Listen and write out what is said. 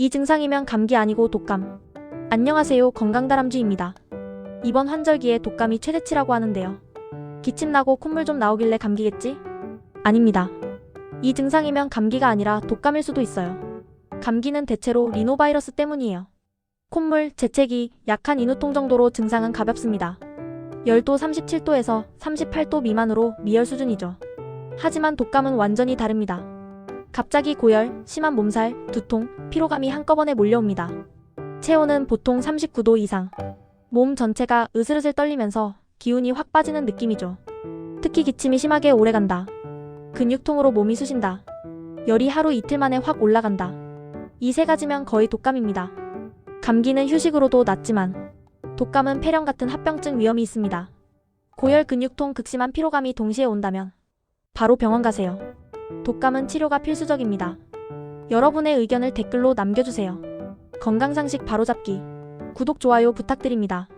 이 증상이면 감기 아니고 독감. 안녕하세요, 건강다람쥐입니다. 이번 환절기에 독감이 최대치라고 하는데요. 기침 나고 콧물 좀 나오길래 감기겠지? 아닙니다. 이 증상이면 감기가 아니라 독감일 수도 있어요. 감기는 대체로 리노바이러스 때문이에요. 콧물, 재채기, 약한 인후통 정도로 증상은 가볍습니다. 열도 37도에서 38도 미만으로 미열 수준이죠. 하지만 독감은 완전히 다릅니다. 갑자기 고열, 심한 몸살, 두통, 피로감이 한꺼번에 몰려옵니다. 체온은 보통 39도 이상. 몸 전체가 으슬으슬 떨리면서 기운이 확 빠지는 느낌이죠. 특히 기침이 심하게 오래간다. 근육통으로 몸이 쑤신다. 열이 하루 이틀 만에 확 올라간다. 이 세 가지면 거의 독감입니다. 감기는 휴식으로도 낫지만 독감은 폐렴 같은 합병증 위험이 있습니다. 고열, 근육통, 극심한 피로감이 동시에 온다면 바로 병원 가세요. 독감은 치료가 필수적입니다. 여러분의 의견을 댓글로 남겨주세요. 건강상식 바로잡기. 구독, 좋아요 부탁드립니다.